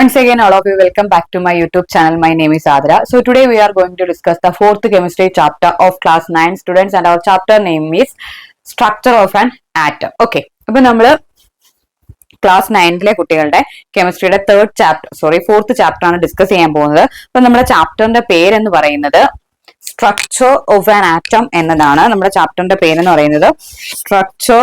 Once again, all of you, welcome back to my YouTube channel. My name is Adra. So today we are going to discuss the fourth chemistry chapter of class 9 students, and our chapter name is Structure of an Atom. Okay. അപ്പോൾ നമ്മൾ class 9ലെ കുട്ടികളുടെ കെമിസ്ട്രിയുടെ fourth chapter ആണ് discuss ചെയ്യാൻ പോകുന്നത്. അപ്പൊ നമ്മുടെ ചാപ്റ്ററിന്റെ പേരെന്ന് പറയുന്നത് സ്ട്രക്ചർ ഓഫ് ആൻ ആറ്റം എന്നതാണ്. നമ്മുടെ ചാപ്റ്ററിന്റെ പേരെന്ന് പറയുന്നത് structure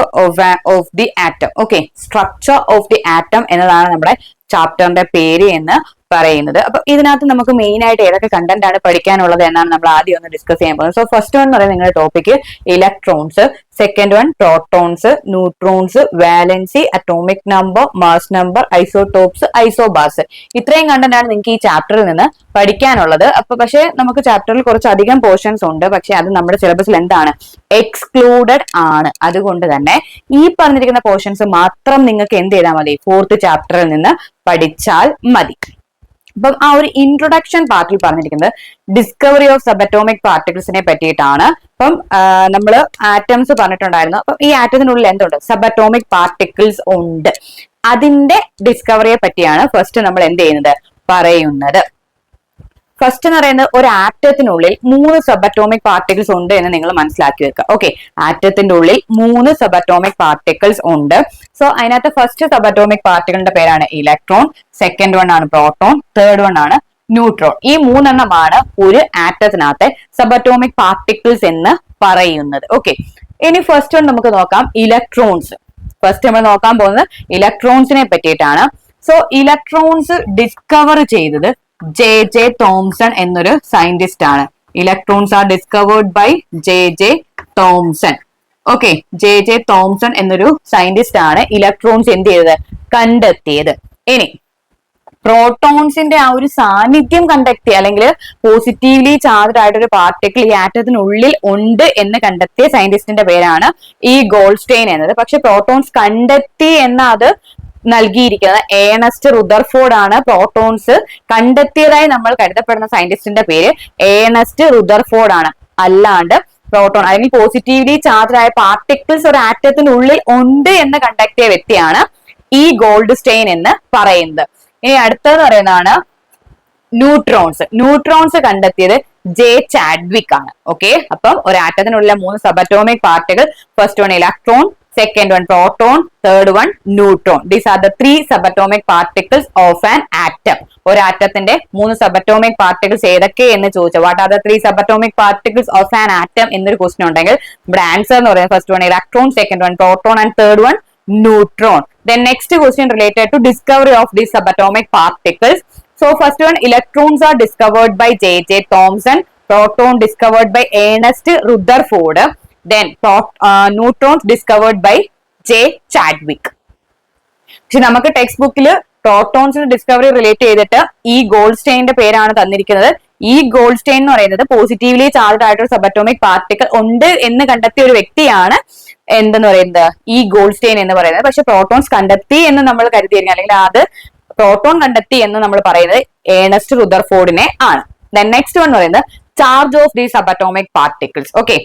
of the atom. Okay, structure of the atom എന്നതാണ് നമ്മുടെ ചാപ്റ്ററിന്റെ പേര് എന്ന് പറയുന്നത്. അപ്പൊ ഇതിനകത്ത് നമുക്ക് മെയിൻ ആയിട്ട് ഏതൊക്കെ കണ്ടന്റ് ആണ് പഠിക്കാനുള്ളത് എന്നാണ് നമ്മൾ ആദ്യം ഒന്ന് ഡിസ്കസ് ചെയ്യാൻ പോകുന്നത്. സോ ഫസ്റ്റ് വൺ എന്ന് പറയുന്നത് നിങ്ങളുടെ topic electrons, second one protons, neutrons, valency, atomic number, mass number, isotopes, isobars. ഇത്രയും കണ്ടന്റ് ആണ് നിങ്ങൾക്ക് ഈ ചാപ്റ്ററിൽ നിന്ന് പഠിക്കാനുള്ളത്. അപ്പൊ പക്ഷേ നമുക്ക് ചാപ്റ്ററിൽ കുറച്ചധികം പോർഷൻസ് ഉണ്ട്, പക്ഷെ അത് നമ്മുടെ സിലബസിൽ എന്താണ്, എക്സ്ക്ലൂഡഡ് ആണ്. അതുകൊണ്ട് തന്നെ ഈ പറഞ്ഞിരിക്കുന്ന പോർഷൻസ് മാത്രം നിങ്ങൾക്ക് എന്ത് ചെയ്താൽ മതി, ഫോർത്ത് ചാപ്റ്ററിൽ നിന്ന് പഠിച്ചാൽ മതി. അപ്പം ആ ഒരു ഇൻട്രൊഡക്ഷൻ പാർട്ടിൽ പറഞ്ഞിരിക്കുന്നത് ഡിസ്കവറി ഓഫ് സബറ്റോമിക് പാർട്ടിക്കിൾസിനെ പറ്റിയിട്ടാണ്. അപ്പം നമ്മൾ ആറ്റംസ് പറഞ്ഞിട്ടുണ്ടായിരുന്നു. അപ്പം ഈ ആറ്റത്തിനുള്ളിൽ എന്തുണ്ട്, സബറ്റോമിക് പാർട്ടിക്കിൾസ് ഉണ്ട്. അതിന്റെ ഡിസ്കവറിയെ പറ്റിയാണ് ഫസ്റ്റ് നമ്മൾ എന്ത് ചെയ്യുന്നത്, പറയുന്നത്. ഫസ്റ്റ് എന്ന് പറയുന്നത് ഒരു ആറ്റത്തിനുള്ളിൽ 3 സബറ്റോമിക് പാർട്ടിക്കിൾസ് ഉണ്ട് എന്ന് നിങ്ങൾ മനസ്സിലാക്കി വെക്കുക. ഓക്കെ, ആറ്റത്തിന്റെ ഉള്ളിൽ 3 സബറ്റോമിക് പാർട്ടിക്കിൾസ് ഉണ്ട്. സോ അതിനകത്ത് ഫസ്റ്റ് സബറ്റോമിക് പാർട്ടിക്കിളിന്റെ പേരാണ് ഇലക്ട്രോൺ, സെക്കൻഡ് വൺ ആണ് പ്രോട്ടോൺ, തേർഡ് വൺ ആണ് ന്യൂട്രോൺ. ഈ 3 എണ്ണമാണ് ഒരു ആറ്റത്തിനകത്തെ സബറ്റോമിക് പാർട്ടിക്കിൾസ് എന്ന് പറയുന്നത്. ഓക്കെ, ഇനി ഫസ്റ്റ് വൺ നമുക്ക് നോക്കാം, ഇലക്ട്രോൺസ്. ഫസ്റ്റ് നമ്മൾ നോക്കാൻ പോകുന്നത് ഇലക്ട്രോൺസിനെ പറ്റിയിട്ടാണ്. സോ ഇലക്ട്രോൺസ് ഡിസ്കവർ ചെയ്തത് ജെ തോംസൺ എന്നൊരു സയന്റിസ്റ്റ് ആണ്. Electrons are discovered by J Thomson. Okay, J Thomson എന്നൊരു സയന്റിസ്റ്റ് ആണ് ഇലക്ട്രോൺസ് എന്ത് ചെയ്തത്, കണ്ടെത്തിയത്. ഇനി പ്രോട്ടോൺസിന്റെ ആ ഒരു സാന്നിധ്യം കണ്ടെത്തിയ, അല്ലെങ്കിൽ പോസിറ്റീവ്ലി ചാർജ്ഡ് ആയിട്ടൊരു പാർട്ടിക്കിൾ ഈ ആറ്റത്തിനുള്ളിൽ ഉണ്ട് എന്ന് കണ്ടെത്തിയ സയന്റിസ്റ്റിന്റെ പേരാണ് ഈ ഗോൾഡ്സ്റ്റൈൻ എന്നത്. പക്ഷെ പ്രോട്ടോൺസ് കണ്ടെത്തി എന്ന അത് നൽകിയിരിക്കുന്നത് ഏണസ്റ്റ് റുദർഫോർഡ് ആണ്. പ്രോട്ടോൺസ് കണ്ടെത്തിയതായി നമ്മൾ കരുതപ്പെടുന്ന സയന്റിസ്റ്റിന്റെ പേര് ഏണസ്റ്റ് റുദർഫോർഡ് ആണ്. അല്ലാണ്ട് പ്രോട്ടോൺ അല്ലെങ്കിൽ പോസിറ്റീവ്ലി ചാർജ് ആയ പാർട്ടിക്കിൾസ് ഒരു ആറ്റത്തിനുള്ളിൽ ഉണ്ട് എന്ന് കണ്ടെത്തിയ വ്യക്തിയാണ് ഈ ഗോൾഡ്സ്റ്റൈൻ എന്ന് പറയുന്നത്. ഇനി അടുത്തതെന്ന് പറയുന്നതാണ് ന്യൂട്രോൺസ്. ന്യൂട്രോൺസ് കണ്ടെത്തിയത് ജെ ചാഡ്വിക് ആണ്. ഓക്കെ, അപ്പം ഒരു ആറ്റത്തിനുള്ള 3 subatomic particle, first one electron, second one proton, third one neutron. These are the 3 subatomic particles of an atom. ഒരു ആറ്റത്തിന്റെ 3 സബറ്റോമിക് പാർട്ടിക്കിൾസ് ഏതൊക്കെ എന്ന് ചോദിച്ചാൽ what are the 3 subatomic particles of an atom എന്നൊരു question ഉണ്ടെങ്കിൽ ഇവിടെ answer എന്ന് പറയുന്നത് first one electron, second one proton and third one neutron. Then next question related to discovery of these subatomic particles. So first one, electrons are discovered by J. Thomson, proton discovered by Ernest Rutherford, then neutrons discovered by J. Chadwick. പക്ഷെ നമുക്ക് text ബുക്കിൽ പ്രോട്ടോൺസിന്റെ discovery relate ചെയ്തിട്ട് ഈ ഗോൾഡ്സ്റ്റൈന്റെ പേരാണ് തന്നിരിക്കുന്നത്. ഈ Goldstein എന്ന് പറയുന്നത് പോസിറ്റീവ്ലി ചാർജ്ഡ് ആയിട്ടൊരു സബറ്റോമിക് പാർട്ടിക്കിൾ ഉണ്ട് എന്ന് കണ്ടെത്തിയ ഒരു വ്യക്തിയാണ് എന്തെന്ന് പറയുന്നത്, ഈ ഗോൾഡ്സ്റ്റൈൻ എന്ന് പറയുന്നത്. പക്ഷെ പ്രോട്ടോൺസ് കണ്ടെത്തി എന്ന് നമ്മൾ കരുതിയിരിക്കുക, അല്ലെങ്കിൽ അത് പ്രോട്ടോൺ കണ്ടെത്തി എന്ന് നമ്മൾ പറയുന്നത് ഏണസ്റ്റ് റുദർഫോർഡിനെ ആണ്. ദെൻ നെക്സ്റ്റ് വൺ എന്ന് പറയുന്നത് charge of the subatomic particles. Okay,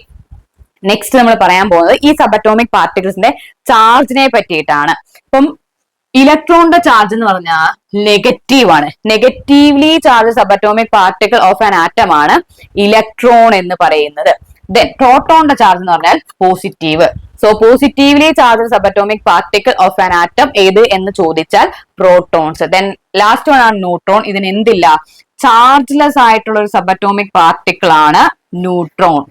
next നമ്മൾ പറയാൻ പോകുന്നത് ഈ സബറ്റോമിക് പാർട്ടിക്കിൾസിന്റെ ചാർജിനെ പറ്റിയിട്ടാണ്. അപ്പം ഇലക്ട്രോണിന്റെ ചാർജ് എന്ന് പറഞ്ഞാൽ നെഗറ്റീവ് ആണ്. Negatively charge subatomic particle of an atom ആണ് ഇലക്ട്രോൺ എന്ന് പറയുന്നത്. ദെൻ പ്രോട്ടോണിന്റെ ചാർജ് എന്ന് പറഞ്ഞാൽ positive. So positively charge subatomic particle of an atom ഏത് എന്ന് ചോദിച്ചാൽ പ്രോട്ടോൺസ്. ദെൻ ലാസ്റ്റ് വൺ ആണ് ന്യൂട്രോൺ. ഇതിന് എന്തില്ല, ചാർജ്ലെസ് ആയിട്ടുള്ള ഒരു സബറ്റോമിക് പാർട്ടിക്കിൾ ആണ് ന്യൂട്രോൺ.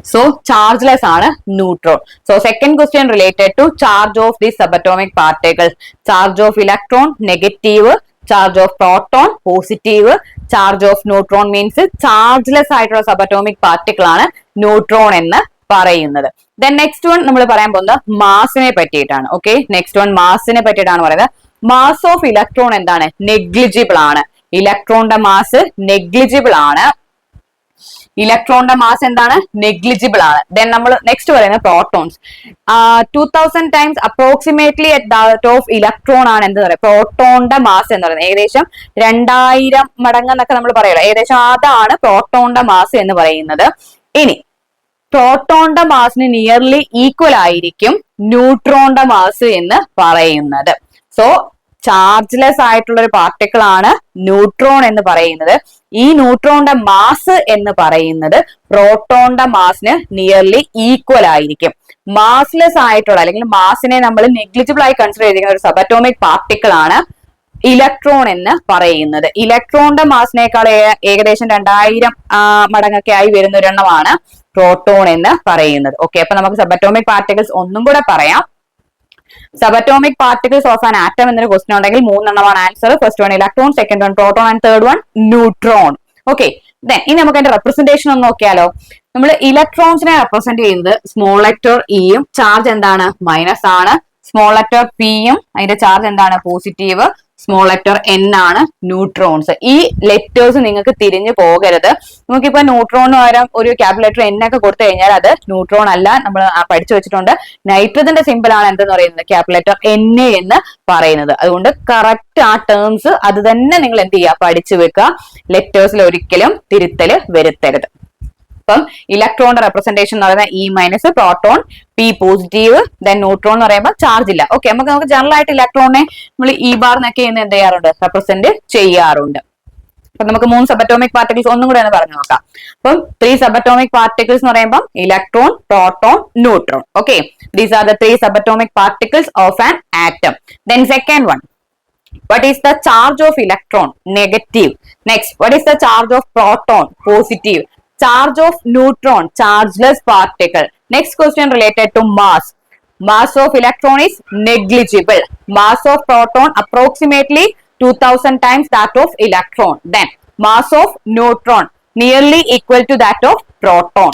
So chargeless ആണ് neutron. So second question related to charge of the subatomic particles. Charge of electron negative, charge of proton positive, charge of neutron means chargeless ആയിട്ടുള്ള subatomic particle ആണ് neutron എന്ന് പറയുന്നത്. Then next one നമ്മൾ പറയാൻ പോകുന്നത് മാസിനെ പറ്റിയിട്ടാണ്. Okay, next one മാസിനെ പറ്റിയിട്ടാണ് പറയുന്നത്. മാസ് ഓഫ് ഇലക്ട്രോൺ എന്താണ്, നെഗ്ലിജിബിൾ ആണ്. ഇലക്ട്രോണിന്റെ മാസ് നെഗ്ലിജിബിൾ ആണ്. ഇലക്ട്രോണിന്റെ മാസ് എന്താണ്, നെഗ്ലിജിബിൾ ആണ്. ദെൻ നമ്മൾ നെക്സ്റ്റ് പറയുന്നത് protons. 2000 times approximately at that of electron ആണ് എന്ത് പറയുക, പ്രോട്ടോണിന്റെ മാസ് എന്ന് പറയുന്നത്. ഏകദേശം 2000 മടങ്ങ് എന്നൊക്കെ നമ്മൾ പറയുള്ളൂ. ഏകദേശം അതാണ് പ്രോട്ടോണിന്റെ മാസ് എന്ന് പറയുന്നത്. ഇനി പ്രോട്ടോണിന്റെ മാസിന് നിയർലി ഈക്വൽ ആയിരിക്കും ന്യൂട്രോണിന്റെ മാസ് എന്ന് പറയുന്നത്. സോ ചാർജ്ലെസ് ആയിട്ടുള്ള ഒരു പാർട്ടിക്കിൾ ആണ് ന്യൂട്രോൺ എന്ന് പറയുന്നത്. ഈ ന്യൂട്രോണിന്റെ മാസ് എന്ന് പറയുന്നത് പ്രോട്ടോണിന്റെ മാസിന് നിയർലി ഈക്വൽ ആയിരിക്കും. മാസ്ലെസ് ആയിട്ടുള്ള അല്ലെങ്കിൽ മാസിനെ നമ്മൾ നെഗ്ലിജിബിൾ ആയി കൺസിഡർ ചെയ്തിരിക്കുന്ന ഒരു സബറ്റോമിക് പാർട്ടിക്കിൾ ആണ് ഇലക്ട്രോൺ എന്ന് പറയുന്നത്. ഇലക്ട്രോണിന്റെ മാസിനേക്കാൾ ഏകദേശം 2000 മടങ്ങൊക്കെ ആയി വരുന്ന ഒരെണ്ണമാണ് പ്രോട്ടോൺ എന്ന് പറയുന്നത്. ഓക്കെ, അപ്പൊ നമുക്ക് സബറ്റോമിക് പാർട്ടിക്കിൾസ് ഒന്നും കൂടെ പറയാം. Subatomic particles of an atom എന്നൊരു ക്വസ്റ്റൻ ഉണ്ടെങ്കിൽ 3 എണ്ണമാണ് answer. First one electron, second one proton and third one neutron. Okay, ഇനി നമുക്ക് അതിന്റെ റെപ്രസെന്റേഷൻ ഒന്ന് നോക്കിയാലോ. നമ്മൾ ഇലക്ട്രോൺസിനെ റെപ്രസെന്റ് ചെയ്യുന്നത് സ്മോൾ ലെറ്റർ ഇയും ചാർജ് എന്താണ് മൈനസ് ആണ്. സ്മോൾ ലെറ്റർ പിയും അതിന്റെ ചാർജ് എന്താണ് പോസിറ്റീവ്. സ്മോൾ ലെറ്റർ എൻ ആണ് ന്യൂട്രോൺസ്. ഈ ലെറ്റേഴ്സ് നിങ്ങൾക്ക് തിരിഞ്ഞു പോകരുത്. നമുക്കിപ്പോ ന്യൂട്രോണിന് പകരം ഒരു ക്യാപിറ്റൽ ലെറ്റർ എൻ ഒക്കെ കൊടുത്തു കഴിഞ്ഞാൽ അത് ന്യൂട്രോൺ അല്ല. നമ്മൾ പഠിച്ചു വെച്ചിട്ടുണ്ട് നൈട്രജന്റെ സിമ്പിൾ ആണ് എന്തെന്ന് പറയുന്നത് ക്യാപിറ്റൽ ലെറ്റർ എൻ എന്ന് പറയുന്നത്. അതുകൊണ്ട് കറക്റ്റ് ആ ടേംസ് അത് തന്നെ നിങ്ങൾ എന്ത് ചെയ്യുക പഠിച്ചു വെക്കുക. ലെറ്റേഴ്സിൽ ഒരിക്കലും തിരുത്തല് വരുത്തരുത്. അപ്പം ഇലക്ട്രോണിന്റെ റെപ്രസെന്റേഷൻ എന്ന് പറയുന്നത് E minus, proton P positive, then neutron എന്ന് പറയുമ്പോൾ ചാർജ് ഇല്ല. ഓക്കെ, നമുക്ക് ജനറൽ ആയിട്ട് ഇലക്ട്രോണിനെ നമ്മൾ ഇ ബാർ എന്നൊക്കെ എന്ത് ചെയ്യാറുണ്ട് റെപ്രസെന്റ് ചെയ്യാറുണ്ട്. അപ്പൊ നമുക്ക് 3 സബറ്റോമിക് പാർട്ടിക്കിൾസ് ഒന്നും കൂടെ ഒന്ന് പറഞ്ഞു നോക്കാം. അപ്പം 3 സബറ്റോമിക് പാർട്ടിക്കിൾസ് എന്ന് പറയുമ്പോൾ electron, proton, neutron. Okay, these are the 3 subatomic particles of an atom. Then second one, what is the charge of electron? Negative. Next, what is the charge of proton? Positive. Charge of neutron? Chargeless particle. Next question related to mass. Mass of electron is negligible. Mass of proton approximately 2000 times that of electron. Then mass of neutron nearly equal to that of proton.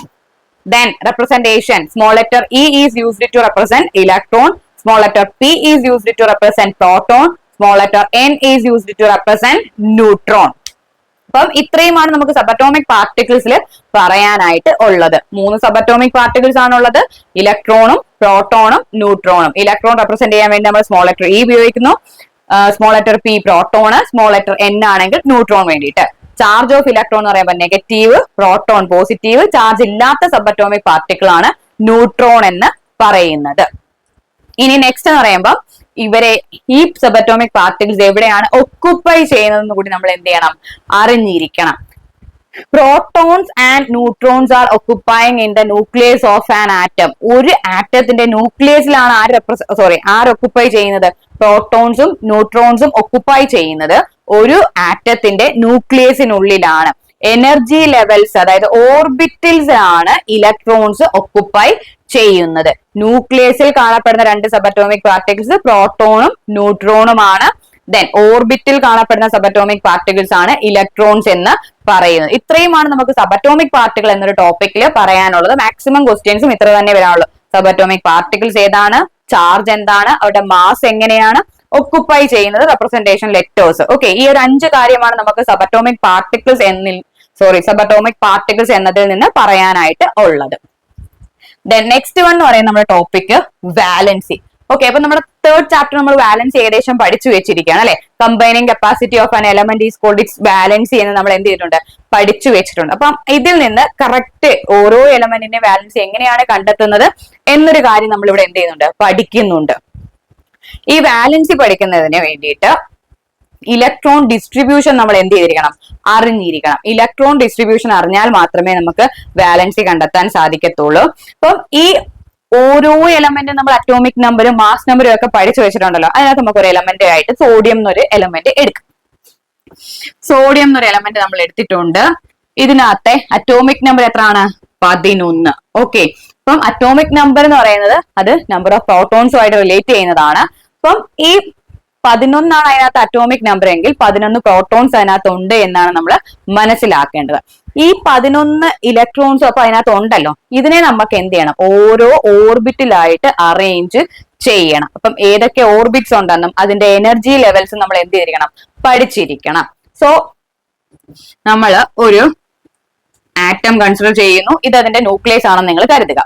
Then representation, small letter e is used to represent electron, small letter p is used to represent proton, small letter n is used to represent neutron. അപ്പം ഇത്രയുമാണ് നമുക്ക് subatomic പാർട്ടിക്കിൾസിൽ പറയാനായിട്ട് ഉള്ളത്. 3 subatomic particles ആണുള്ളത്, ഇലക്ട്രോണും പ്രോട്ടോണും ന്യൂട്രോണും. Electron represent ചെയ്യാൻ വേണ്ടി നമ്മൾ small letter E ഉപയോഗിക്കുന്നു, small letter P proton, small letter N ആണെങ്കിൽ ന്യൂട്രോൺ വേണ്ടിയിട്ട്. ചാർജ് ഓഫ് ഇലക്ട്രോൺ എന്ന് പറയുമ്പോൾ നെഗറ്റീവ്, പ്രോട്ടോൺ പോസിറ്റീവ്. ചാർജ് ഇല്ലാത്ത സബറ്റോമിക് പാർട്ടിക്കിൾ ആണ് ന്യൂട്രോൺ എന്ന് പറയുന്നത്. ഇനി നെക്സ്റ്റ് എന്ന് പറയുമ്പോൾ ഇവരെ ഈ സബറ്റോമിക് പാർട്ടിക്കിൾസ് എവിടെയാണ് ഒക്കുപ്പൈ ചെയ്യുന്നതെന്ന് കൂടി നമ്മൾ എന്ത് ചെയ്യണം അറിഞ്ഞിരിക്കണം. Protons and neutrons are occupying in the nucleus of an atom. ഒരു ആറ്റത്തിന്റെ ന്യൂക്ലിയസിലാണ് ആര് ഒക്കുപ്പൈ ചെയ്യുന്നത്? പ്രോട്ടോൺസും ന്യൂട്രോൺസും ഒക്കുപ്പൈ ചെയ്യുന്നത് ഒരു ആറ്റത്തിന്റെ ന്യൂക്ലിയസിനുള്ളിലാണ്. എനർജി ലെവൽസ് അതായത് ഓർബിറ്റിൽസ് ആണ് ഇലക്ട്രോൺസ് ഒക്കുപ്പൈ ചെയ്യുന്നത്. ന്യൂക്ലിയസിൽ കാണപ്പെടുന്ന 2 സബറ്റോമിക് പാർട്ടിക്കിൾസ് പ്രോട്ടോണും ന്യൂട്രോണുമാണ്. ദെൻ ഓർബിറ്റിൽ കാണപ്പെടുന്ന സബറ്റോമിക് പാർട്ടിക്കിൾസ് ആണ് ഇലക്ട്രോൺസ് എന്ന് പറയുന്നത്. ഇത്രയുമാണ് നമുക്ക് സബറ്റോമിക് പാർട്ടിക്കിൾ എന്നൊരു ടോപ്പിക്കിൽ പറയാനുള്ളത്. മാക്സിമം ക്വസ്റ്റ്യൻസും ഇത്ര തന്നെ വരാനുള്ളൂ. സബറ്റോമിക് പാർട്ടിക്കിൾസ് ഏതാണ്, ചാർജ് എന്താണ്, അവരുടെ മാസ് എങ്ങനെയാണ്, ഒക്കുപ്പൈ ചെയ്യുന്നത്, റെപ്രസെന്റേഷൻ ലെറ്റേഴ്സ്. ഓക്കെ, ഈ ഒരു 5 കാര്യമാണ് നമുക്ക് സബറ്റോമിക് പാർട്ടിക്കിൾസ് എന്നതിൽ നിന്ന് പറയാനായിട്ട് ഉള്ളത്. ദെൻ നെക്സ്റ്റ് വൺ എന്ന് പറയുന്നത് നമ്മുടെ ടോപ്പിക് വാലൻസി. ഓക്കെ, അപ്പൊ നമ്മുടെ 3rd ചാപ്റ്റർ നമ്മൾ വാലൻസി ഏകദേശം പഠിച്ചു വെച്ചിരിക്കുകയാണ് അല്ലെ. Combining capacity of an element is called its valency എന്ന് നമ്മൾ എന്ത് ചെയ്തിട്ടുണ്ട് പഠിച്ചു വെച്ചിട്ടുണ്ട്. അപ്പം ഇതിൽ നിന്ന് കറക്റ്റ് ഓരോ എലമെന്റിന്റെ വാലൻസി എങ്ങനെയാണ് കണ്ടെത്തുന്നത് എന്നൊരു കാര്യം നമ്മൾ ഇവിടെ എന്ത് ചെയ്യുന്നുണ്ട് പഠിക്കുന്നുണ്ട്. ഈ വാലൻസി പഠിക്കുന്നതിന് വേണ്ടിയിട്ട് ഇലക്ട്രോൺ ഡിസ്ട്രിബ്യൂഷൻ നമ്മൾ എന്ത് ചെയ്തിരിക്കണം അറിഞ്ഞിരിക്കണം. ഇലക്ട്രോൺ ഡിസ്ട്രിബ്യൂഷൻ അറിഞ്ഞാൽ മാത്രമേ നമുക്ക് വാലൻസി കണ്ടെത്താൻ സാധിക്കത്തുള്ളൂ. അപ്പം ഈ ഓരോ എലമെന്റും നമ്മൾ അറ്റോമിക് നമ്പറും മാസ് നമ്പറും ഒക്കെ പഠിച്ചു വെച്ചിട്ടുണ്ടല്ലോ. അതിനകത്ത് നമുക്ക് ഒരു എലമെന്റ് ആയിട്ട് സോഡിയം എന്നൊരു എലമെന്റ് എടുക്കാം. സോഡിയം എന്നൊരു എലമെന്റ് നമ്മൾ എടുത്തിട്ടുണ്ട്. ഇതിനകത്തെ അറ്റോമിക് നമ്പർ എത്രയാണ്? 11. ഓക്കെ, അപ്പം അറ്റോമിക് നമ്പർ എന്ന് പറയുന്നത് അത് നമ്പർ ഓഫ് പ്രോട്ടോൺസുമായിട്ട് റിലേറ്റ് ചെയ്യുന്നതാണ്. അപ്പം ഈ 11 ആണ് അതിനകത്ത് അറ്റോമിക് നമ്പർ എങ്കിൽ 11 പ്രോട്ടോൺസ് അതിനകത്ത് ഉണ്ട് എന്നാണ് നമ്മൾ മനസ്സിലാക്കേണ്ടത്. ഈ 11 ഇലക്ട്രോൺസും അപ്പൊ അതിനകത്ത് ഉണ്ടല്ലോ. ഇതിനെ നമുക്ക് എന്ത് ചെയ്യണം? ഓരോ ഓർബിറ്റിലായിട്ട് അറേഞ്ച് ചെയ്യണം. അപ്പം ഏതൊക്കെ ഓർബിറ്റ്സ് ഉണ്ടെന്നും അതിന്റെ എനർജി ലെവൽസ് നമ്മൾ എന്ത് ചെയ്തിരിക്കണം പഠിച്ചിരിക്കണം. സോ നമ്മൾ ഒരു ആറ്റം കൺസിഡർ ചെയ്യുന്നു. ഇത് അതിന്റെ ന്യൂക്ലിയസ് ആണെന്ന് നിങ്ങൾ കരുതുക.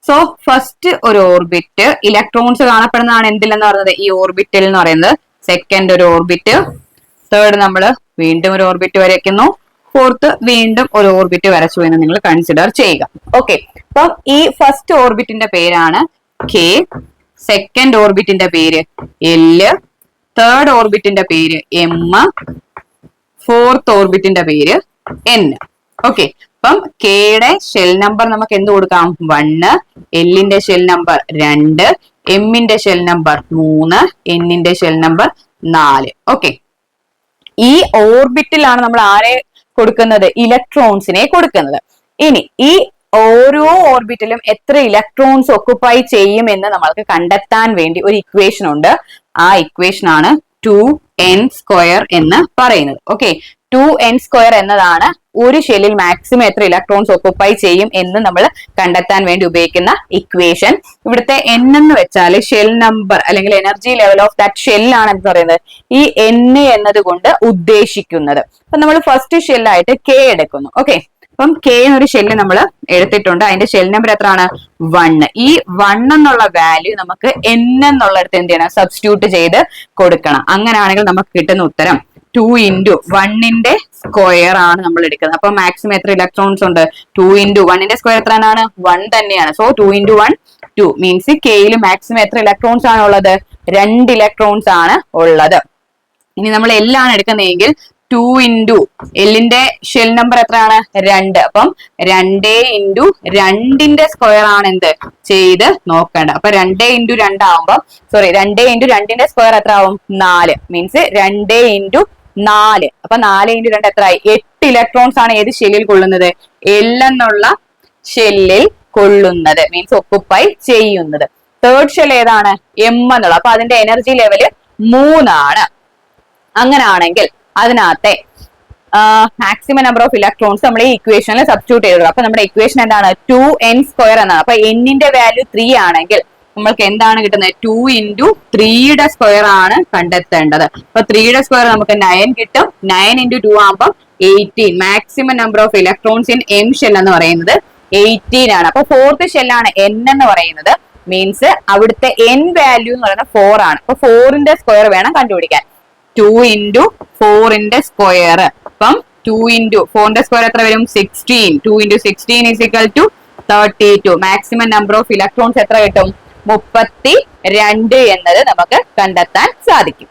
സോ ഫസ്റ്റ് ഒരു ഓർബിറ്റ് ഇലക്ട്രോൺസ് കാണപ്പെടുന്നതാണ് എന്തിലെന്ന് പറയുന്നത് ഈ ഓർബിറ്റിൽ എന്ന് പറയുന്നത്. സെക്കൻഡ് ഒരു ഓർബിറ്റ്, തേർഡ് നമ്മൾ വീണ്ടും ഒരു ഓർബിറ്റ് വരയ്ക്കുന്നു, ഫോർത്ത് വീണ്ടും ഒരു ഓർബിറ്റ് വരച്ചു എന്ന് നിങ്ങൾ കൺസിഡർ ചെയ്യുക. ഓക്കെ, അപ്പം ഈ ഫസ്റ്റ് ഓർബിറ്റിന്റെ പേരാണ് കെ, സെക്കൻഡ് ഓർബിറ്റിന്റെ പേര് എൽ, തേർഡ് ഓർബിറ്റിന്റെ പേര് എം, ഫോർത്ത് ഓർബിറ്റിന്റെ പേര് എൻ. ഓക്കെ, അപ്പം കെയുടെ ഷെൽ നമ്പർ നമുക്ക് എന്ത് കൊടുക്കാം? 1, എല്ലിന്റെ ഷെൽ നമ്പർ 2, എമ്മിന്റെ ഷെൽ നമ്പർ 3, എന്നിന്റെ ഷെൽ നമ്പർ 4. ഓക്കെ, ഈ ഓർബിറ്റിലാണ് നമ്മൾ ആരെ കൊടുക്കുന്നത്? ഇലക്ട്രോൺസിനെ കൊടുക്കുന്നത്. ഇനി ഈ ഓരോ ഓർബിറ്റിലും എത്ര ഇലക്ട്രോൺസ് ഒക്കുപ്പൈ ചെയ്യും എന്ന് നമ്മൾക്ക് കണ്ടെത്താൻ വേണ്ടി ഒരു ഇക്വേഷൻ ഉണ്ട്. ആ ഇക്വേഷൻ ആണ് 2n² എന്ന് പറയുന്നത്. ഓക്കെ, 2n² എന്നതാണ് ഒരു ഷെല്ലിൽ മാക്സിമം എത്ര ഇലക്ട്രോൺസ് ഒക്കുപ്പൈ ചെയ്യും എന്ന് നമ്മൾ കണ്ടെത്താൻ വേണ്ടി ഉപയോഗിക്കുന്ന ഇക്വേഷൻ. ഇവിടുത്തെ n എന്ന് വെച്ചാൽ ഷെൽ നമ്പർ അല്ലെങ്കിൽ energy level of that shell ആണ് എന്ന് പറയുന്നത്. ഈ n എന്നത് കൊണ്ട് ഉദ്ദേശിക്കുന്നത്, അപ്പൊ നമ്മൾ ഫസ്റ്റ് ഷെല്ലായിട്ട് k എടുക്കുന്നു. ഓക്കെ, അപ്പം k എന്നൊരു ഷെല്ല് നമ്മൾ എടുത്തിട്ടുണ്ട്. അതിന്റെ ഷെൽ നമ്പർ എത്രയാണ്? 1. ഈ 1 എന്നുള്ള വാല്യൂ നമുക്ക് n എന്നുള്ളടത്ത് എന്ത് ചെയ്യണം? സബ്സ്റ്റിറ്റ്യൂട്ട് ചെയ്ത് കൊടുക്കണം. അങ്ങനെയാണെങ്കിൽ നമുക്ക് കിട്ടുന്ന ഉത്തരം 2 × 1ന്റെ സ്ക്വയർ ആണ് നമ്മൾ എടുക്കുന്നത്. അപ്പൊ മാക്സിമം എത്ര ഇലക്ട്രോൺസ് ഉണ്ട്? 2 × 1ന്റെ സ്ക്വയർ എത്രയാണ്? 1 തന്നെയാണ്. സോ 2 × 1 2 മീൻസ് കെയിൽ മാക്സിമം എത്ര ഇലക്ട്രോൺസ് ആണ് ഉള്ളത്? 2 ഇലക്ട്രോൺസ് ആണ് ഉള്ളത്. ഇനി നമ്മൾ എല്ലാണ് എടുക്കുന്നതെങ്കിൽ 2 × എല്ലിന്റെ ഷെൽ നമ്പർ എത്രയാണ്? 2. അപ്പം 2 × 2ന്റെ സ്ക്വയർ ആണ് എന്ത് ചെയ്ത് നോക്കേണ്ടത്. അപ്പൊ 2 × 2 ആവുമ്പോ 2 × 2ന്റെ സ്ക്വയർ എത്ര ആവും? 4. മീൻസ് 2 × 4. അപ്പൊ 4 × 2 എത്രയായി? 8 ഇലക്ട്രോൺസ് ആണ് ഏത് ഷെല്ലിൽ കൊള്ളുന്നത്? എൽ എന്നുള്ള ഷെല്ലിൽ കൊള്ളുന്നത്, മീൻസ് ഒക്കുപ്പൈ ചെയ്യുന്നത്. തേർഡ് ഷെൽ ഏതാണ്? എം എന്നുള്ളത്. അപ്പൊ അതിന്റെ എനർജി ലെവല് 3 ആണ്. അങ്ങനാണെങ്കിൽ അതിനകത്തെ മാക്സിമം നമ്പർ ഓഫ് ഇലക്ട്രോൺസ് നമ്മൾ ഈ ഇക്വേഷനിൽ സബ്സ്റ്റിറ്റ്യൂട്ട് ചെയ്തു. അപ്പൊ നമ്മുടെ ഇക്വേഷൻ എന്താണ്? 2n² എന്നാണ്. അപ്പൊ എന്നിന്റെ വാല്യൂ 3 ആണെങ്കിൽ നമ്മൾക്ക് എന്താണ് കിട്ടുന്നത്? 2 × 3യുടെ സ്ക്വയർ ആണ് കണ്ടെത്തേണ്ടത്. അപ്പൊ 3യുടെ സ്ക്വയർ നമുക്ക് 9 കിട്ടും. 9 × 2 ആകുമ്പോൾ 18. Maximum number of electrons in M shell എന്ന് പറയുന്നത് 18 ആണ്. അപ്പൊ ഫോർത്ത് ഷെല്ലാണ് n എന്ന് പറയുന്നത്. മീൻസ് അവിടുത്തെ n വാല്യൂ എന്ന് പറയുന്നത് 4 ആണ്. അപ്പൊ 4ന്റെ സ്ക്വയർ വേണം കണ്ടുപിടിക്കാൻ. 2 × 4ന്റെ സ്ക്വയർ. അപ്പം 2 × 4ന്റെ സ്ക്വയർ എത്ര വരും? 16. 2 × 16 = 32. മാക്സിമം നമ്പർ ഓഫ് ഇലക്ട്രോൺസ് എത്ര കിട്ടും? 32 എന്നത് നമുക്ക് കണ്ടെത്താൻ സാധിക്കും.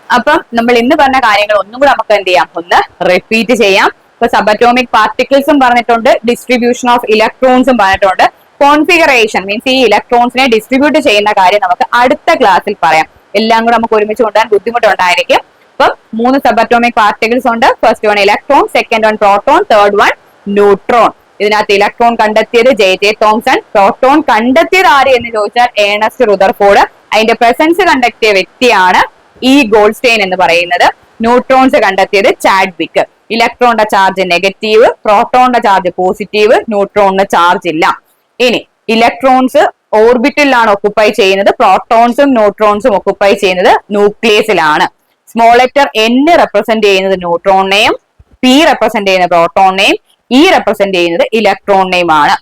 അപ്പം നമ്മൾ ഇന്ന് പറഞ്ഞ കാര്യങ്ങൾ ഒന്നും കൂടെ നമുക്ക് എന്ത് ചെയ്യാം? ഒന്ന് റിപ്പീറ്റ് ചെയ്യാം. ഇപ്പൊ സബറ്റോമിക് പാർട്ടിക്കിൾസും പറഞ്ഞിട്ടുണ്ട്, ഡിസ്ട്രിബ്യൂഷൻ ഓഫ് ഇലക്ട്രോൺസും പറഞ്ഞിട്ടുണ്ട്. കോൺഫിഗറേഷൻ മീൻസ് ഈ ഇലക്ട്രോൺസിനെ ഡിസ്ട്രിബ്യൂട്ട് ചെയ്യുന്ന കാര്യം നമുക്ക് അടുത്ത ക്ലാസ്സിൽ പറയാം. എല്ലാം കൂടെ നമുക്ക് ഒരുമിച്ച് കൊണ്ടുപോകാൻ ബുദ്ധിമുട്ടുണ്ടായിരിക്കും. അപ്പം 3 സബറ്റോമിക് പാർട്ടിക്കിൾസ് ഉണ്ട്. First one electron, second one proton, third one neutron. ഇതിനകത്ത് ഇലക്ട്രോൺ കണ്ടെത്തിയത് J.J. തോംസൺ. പ്രോട്ടോൺ കണ്ടെത്തിയത് ആര് എന്ന് ചോദിച്ചാൽ ഏണസ്റ്റ് റുദർഫോർഡ്. അതിന്റെ പ്രസൻസ് കണ്ടെത്തിയ വ്യക്തിയാണ് ഇ ഗോൾഡ്സ്റ്റൈൻ എന്ന് പറയുന്നത്. ന്യൂട്രോൺസ് കണ്ടെത്തിയത് ചാഡ്വിക്. ഇലക്ട്രോണിന്റെ ചാർജ് നെഗറ്റീവ്, പ്രോട്ടോണിന്റെ ചാർജ് പോസിറ്റീവ്, ന്യൂട്രോണിന് ചാർജ് ഇല്ല. ഇനി ഇലക്ട്രോൺസ് ഓർബിറ്റിലാണ് ഒക്കുപ്പൈ ചെയ്യുന്നത്. പ്രോട്ടോൺസും ന്യൂട്രോൺസും ഒക്കുപ്പൈ ചെയ്യുന്നത് ന്യൂക്ലിയസിലാണ്. സ്മോൾ ലെറ്റർ n റെപ്രസെന്റ് ചെയ്യുന്നത് ന്യൂട്രോണിനെയും, p റെപ്രസെന്റ് ചെയ്യുന്നത് പ്രോട്ടോണിനെയും, e റെപ്രസെന്റ് ചെയ്യുന്നത് ഇലക്ട്രോണിനെയുമാണ്.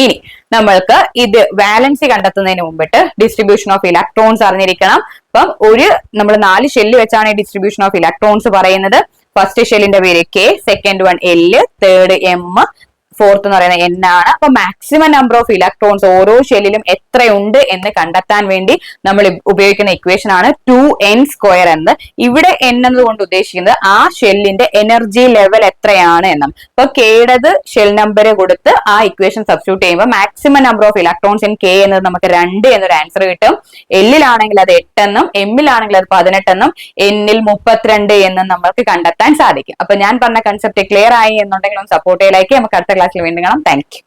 ഇനി നമ്മൾക്ക് ഇത് വാലൻസി കണ്ടെത്തുന്നതിന് മുമ്പിട്ട് ഡിസ്ട്രിബ്യൂഷൻ ഓഫ് ഇലക്ട്രോൺസ് അറിഞ്ഞിരിക്കണം. അപ്പം നമ്മൾ 4 ഷെല്ല് വെച്ചാണ് ഈ ഡിസ്ട്രിബ്യൂഷൻ ഓഫ് ഇലക്ട്രോൺസ് പറയുന്നത്. ഫസ്റ്റ് ഷെല്ലിന്റെ പേര് K, second one L, third M, fourth എന്ന് പറയുന്നത് n ആണ്. അപ്പൊ മാക്സിമം നമ്പർ ഓഫ് ഇലക്ട്രോൺസ് ഓരോ ഷെല്ലിലും എത്രയുണ്ട് എന്ന് കണ്ടെത്താൻ വേണ്ടി നമ്മൾ ഉപയോഗിക്കുന്ന ഇക്വേഷൻ ആണ് 2n² എന്ന്. ഇവിടെ n എന്നതുകൊണ്ട് ഉദ്ദേശിക്കുന്നത് ആ ഷെല്ലിന്റെ എനർജി ലെവൽ എത്രയാണ് എന്നും. അപ്പൊ കെയുടേത് ഷെൽ നമ്പർ കൊടുത്ത് ആ ഇക്വേഷൻ സബ്സ്റ്റിറ്റ്യൂട്ട് ചെയ്യുമ്പോൾ maximum number of electrons in K എന്നത് നമുക്ക് 2 എന്നൊരു ആൻസർ കിട്ടും. എല്ലിലാണെങ്കിൽ അത് 8 എന്നും, എമ്മിലാണെങ്കിൽ അത് 18 എന്നും, എന്നിൽ 32 എന്നും നമുക്ക് കണ്ടെത്താൻ സാധിക്കും. അപ്പൊ ഞാൻ പറഞ്ഞ കൺസെപ്റ്റ് ക്ലിയർ ആയി എന്നുണ്ടെങ്കിൽ ഒന്ന് സപ്പോർട്ട് ചെയ്യലേക്ക്. നമുക്ക് അടുത്ത ക്ലാസ്സിൽ വീണ്ടും കാണാം. Thank you.